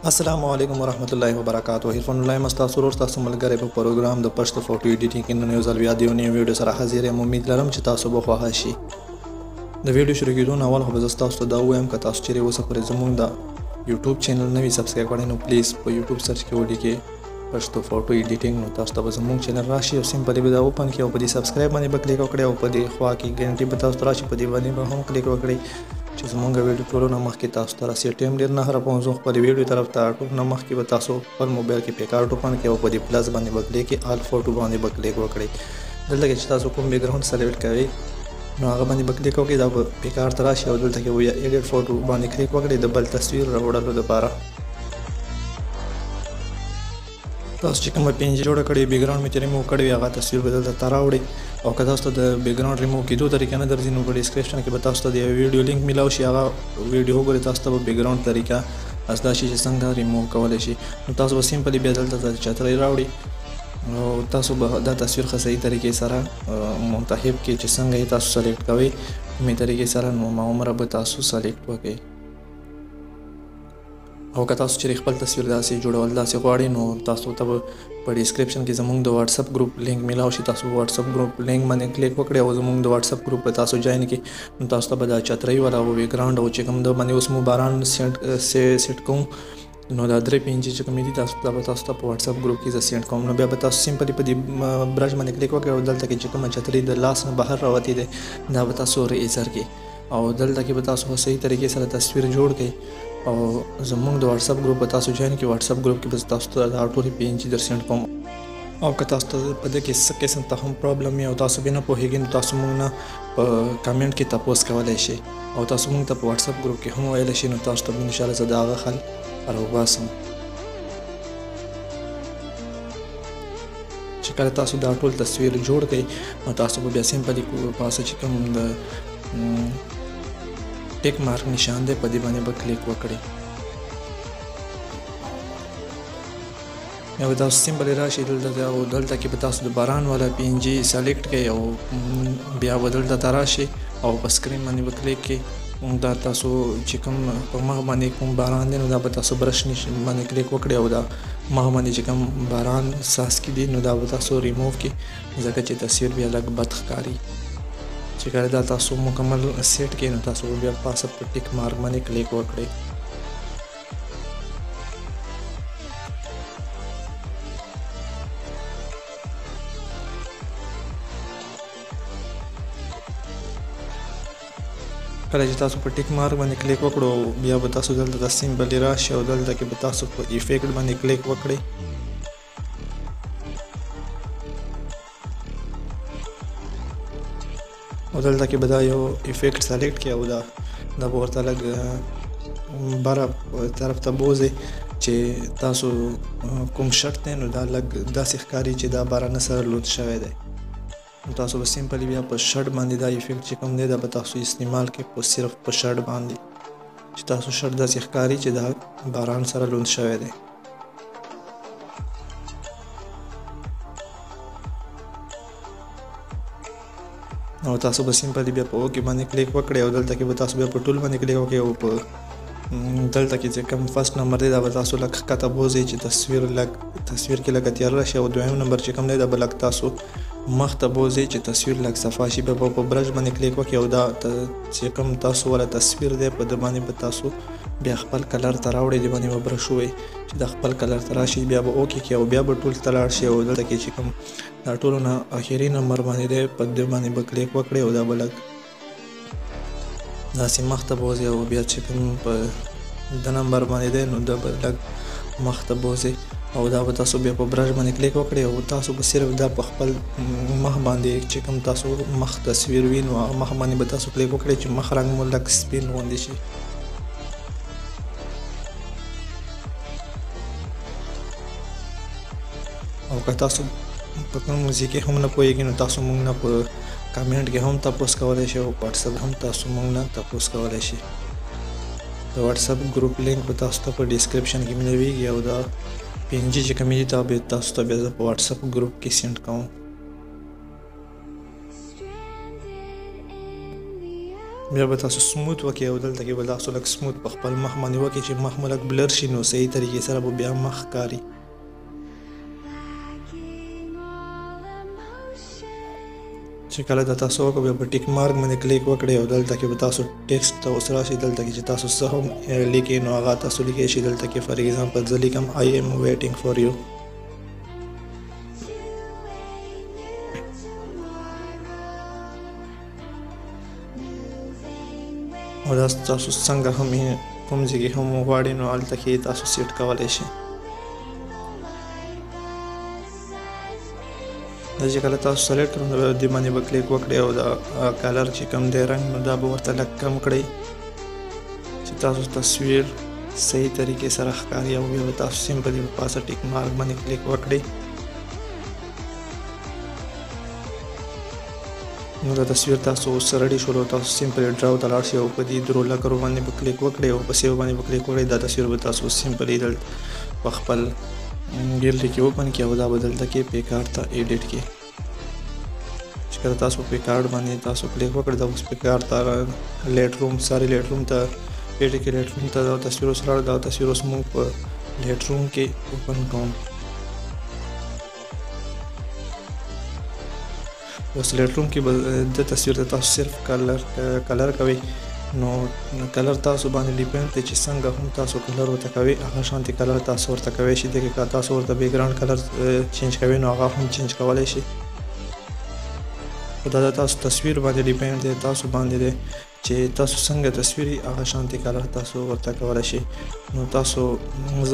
السلام علیکم ورحمت الله وبرکاتہ. عرفان الله مستاسو ورته تاسو ملګری په پروګرام د پښتو فوټو ایډیټینګ کې نن یو ځل بیا د یو نوي ویډیو سره حاضر یم. امید لرم چې تاسو به خوښ شي. د ویډیو شروع کېدو نه اول خو به زه تاسو ته دا ووایم که تاسو چیرې اوسه پرې زموږ د یوټیوب چینل نه وي سبسکرایب کړی نو پلیز په یوټیوب سرچ کې ولیکئ پښتو فوټو ایډیټینګ، نو تاسو ته به زموږ چینل راشي او سمپلی به دا اوپن کړئ او په دې سبسکرایب باندې به کلیک وکړئ او په دې خوا کې ګنټۍ به تاسو ته راشي، په دې باندې به هم کلیک وکړئ چې زموږ ویډیو ټولو نه مخکې تاسو ته راسي. ټایم ډېر نه هره خپل ویډیو طرف ته ټول نه مخکې به تاسو خپل موبایل کې پیکارټ اوپن کړئ او په دې پلس باندې به کلیک کړئ، آل فوټو باندې به کلیک وکړئ. دلته کې چې تاسو کوم بیک ګراوند سلیکټ کوئ نو هغه باندې به کلیک وکړئ، دا به پیکارټ ته راشي او دلته کې به ایډیټ فوټو باندې کلیک وکړئ د بل تصویر راوړلو لپاره. تاسو چې کومه پینج جوړه کړې بیک ګراوند مې چې ریموو کړی وي هغه تصویر به دلته راوړئ، او که تاسو ته د بیک ګراوند ریموو کېدو طریقه نه درځي نو په ډسکرپشن کې به تاسو ته د یو ویډیو لینک میلاو شي، هغه ویډیو وګورئ، تاسو ته به بیک ګراوند طریقه زده شي چې څنګه ریموو کولی شي. نو تاسو به سمپلی بیا دلته د چترۍ راوړئ او تاسو به دا تصویر ښه صحیح طریقې سره منتخب کړئ چې څنګه یې تاسو سلیکټ کوئ کومې طریقې سره، نو معموره به تاسو سلیکټ وکړئ. او که تاسو چیرې خپل تصویر داسې جوړول داسې غواړئ نو تاسو ته به په ډسکرپشن کې زموږ د واتساپ ګروپ لینک میلاو شي، تاسو واتساپ ګروپ لینک باندې کلیک وکړئ او زموږ د واتساپ ګروپ په تاسو جوین کړئ. نو تاسو ته به دا چترۍ والا او بیک ګراوند او چې کوم د باندې اوس مو باران سیټ کوم نو دا درې پینجې چې کومې دي تاسو ته په واتساپ ګروپ کې زه سینډ کوم. نو بیا به تاسو سمپلی په دې برش باندې کلیک وکړئ او دلته کې چې کومه چترۍ د لاس نه بهر راوتې ده دا به تاسو ریزر کړئ او دلته کې به تاسو صحیح طریقې سره تصویر جوړ کړئ او زموږ د واتساپ ګروپ په تاسو جوین کړئ. واتساپ ګروپ کې به تاسو ته دا ټولې پینجې در سینډ کوم، او که تاسو ته په دې کې څه قسم ته هم پرابلم وي او تاسو بیا نه پوهېږئ نو تاسو موږ نه په کامنټ کې تپوس کولی شئ او تاسو موږ ته په واتساپ ګروپ کې هم ویلی شئ، نو تاسو ته به انشاءالله زه د هغه حل راوباسم. چې کله تاسو دا ټول تصویر جوړ کړئ نو تاسو به بیا سمپلی پاسه چې کوم د ټیک مارک نشان دی په دې باندې به کلیک وکړئ. یا به تاسو سمپلی راشئ دلته او دلته کې به تاسو د باران والا پی ان جي سلیکټ کړئ او بیا به دلته ته راشئ او په سکرین باندې به کلیک کړئ. دا تاسو چې کوم په مخ باندې کوم باران دی نو دا به تاسو برش باندې کلیک وکړئ او دا مخ باندې چې کوم باران څاڅکي دي نو دا به تاسو ریموو کړئ ځکه چې تصویر بیا لږ بد ښکاري. چې کله دا تاسو مکمل سیټ کړئ نو تاسو بیا پاسه په ټیک مارک باندې کلیک وکړئ. کله چې تاسو په ټیک مارک باندې کلیک وکړو بیا به تاسو دلته د سمپلی راشئ او دلته کې به تاسو په افیکټ باندې کلیک وکړئ. او دلته کې به دا یو افیکټ سلیکټ کړئ او دا به ورته لږ بره طرف ته بوځئ چې تاسو کوم شرط دی نو دا لږ داسې ښکاري چې دا بارانه سره لود شوی دی. نو تاسو به سمپلی بیا په شرټ باندې دا افیکټ چې کوم دی دا به تاسو استعمال کړئ په صرف په شرټ باندې چې تاسو شرټ داسې ښکاري چې دا باران سره لوند شوی دی. او تاسو به سمپلی بیا په اوکې باندې کلیک وکړئ او دلته کې به تاسو بیا په ټول باندې کلیک وکړئ او په دلته کې چې کوم فرست نمبر دی دا به تاسو لږ ښکته بوځئ چې تصویر کې لږ تیاره راشي، او دویم نمبر چې کوم دی دا به لږ تاسو مخ ته بوځئ چې تصویر لږ صفا شي. بیا په برش باندې کلیک وکړئ او دا چې کوم تاسو والا تصویر دی په د باندې به تاسو بیا خپل کلر ته راوړئ، د باندې به برش ووایئ چې د خپل کلر ته راشي، بیا به اوکې کړئ او بیا به ټول ته لاړ شئ او دلته کې چې کوم دا ټولو نه اخري نمبر باندې دی په دې باندې به کلیک وکړئ او دا به لږ داسې مخ ته بوځئ او بیا چې کوم په د نمبر باندې دی نو دا به لږ مخ ته بوځئ او دا به تاسو بیا په برش باندې کلیک وکړئ او تاسو به صرف دا په خپل مخ باندې چې کوم تاسو مخ تصویر وي نو مخ باندې به تاسو کلیک وکړئ چې مخ رنګ مو لږ سپین غوندې شي. او که تاسو په کوم موزیک هم نه پوهېږئ نو تاسو موږ نه په کامنټ کې هم تپوس کولی شئ او په واتساپ هم تاسو موږ نه تپوس کولی شئ. د واتساپ ګروپ لینک به تاسو ته په ډسکرپشن کې ملویږي او دا پی ان جي چې کومې دي دا به تاسو ته بیا زه په واتساپ ګروپ کې سینډ کوم. بیا به تاسو سموت وکړئ او دلته کې به تاسو لږ سموت په خپل مخ باندې وکړئ چې مخ مو لږ بلر شي نو صحیح طریقې سره به بیا مخ ښکاري. چې کله دا تاسو وکړئ بیا په ټیک مارک باندې کلیک وکړئ او دلته کې به تاسو ټیکسټ ته اوس راشئ. دلته کې چې تاسو څه هم لیکئ نو هغه تاسو لیکئ شي. دلته کې فار ایگزامپل زه لیکم I am waiting for you. او دا تاسو څنګه هم کوم ځای کې هم غواړئ نو هلته کې تاسو سیټ کولی شئ. دا چې کله تاسو سلیکټ کړئ نو دې باندې به کلیک وکړئ او دا کلر چې کوم دی رنګ نو دا به ورته لږ کم کړئ چې تاسو تصویر صحیح طریقې سره ښکاري او بیا به تاسو سمپلي په پاسه ټیک مارک باندې کلیک وکړئ. نو دا تصویر تاسو اوس ریډي شول او تاسو سمپلي ډراو ته لاړ شئ او په دې درو لکرو باندې به کلیک وکړئ او په سیو باندې به کلیک وکړئ. دا تصویر به تاسو سمپلي دلته په خپل ګیلري کې اوپن کړئ او دا به دلته کې پیکارډ ته ایډیټ کړئ. چې کله تاسو پیکارډ باندې تاسو کلیک وکړئ دا اوس پیکارډ ته لیټ روم ته ایډیټ کې لیټ روم ته دا تصویر اوس راړ دا تصویر اوس موږ په لیټ روم کې اوپن کوم. اوس لیټ روم کې به د تصویر ته تاسو صرف کلر کوئ نو کلر تاسو باندې ډیپینډ دی چې څنګه هم تاسو کلر ورته کوئ هغه شانتي کلر تاسو ورته کوئ شي. دغه که تاسو ورته بیکګراوند کلر چینج کوئ نو هغه هم چینج کولی شي. خو دا د تاسو تصویر باندې ډیپینډ دی تاسو باندې دی چې تاسو څنګه تصویري هغه شانتي کلر تاسو ورته کولی شي. نو تاسو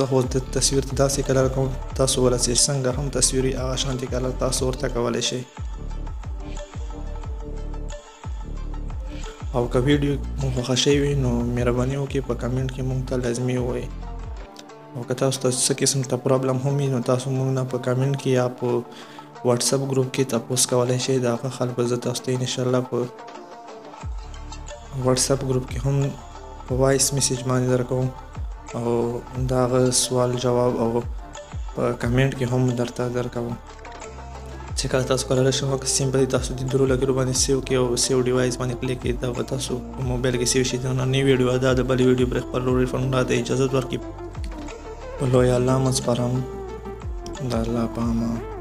زه خو د تصویر ته داسې کلر کوم تاسو ولا چې څنګه هم تصویري هغه شانتي کلر تاسو ورته کولی شئ. او که ویډیو مو خوښه شوی وي نو مهرباني وکړئ په کمنټ کې موږ ته لازمي ووایئ. او که تاسو ته څه قسم ته پرابلم هم وي نو تاسو موږ نه په کمنټ کې یا په واتساپ ګروپ کې تپوس کولی شئ. د هغه حل به زه تاسو ته انشاءالله په واتساپ ګروپ کې هم په وایس میسیج باندې درکوم او د هغه سوال جواب او په کمنټ کې هم درته درکوم. چې کله تاسو کولای شئ سمپلي تاسو د درو لګرو باندې سیو کې او سیو ډیوایس باندې کلیک کړئ دا به تاسو په موبایل کې سیو شي. دا نوې ویډیو دا د بلې ویډیو پر خپل ریفند ته اجازه ورکړئ. په لوی الله مو سپارم. د الله په امان.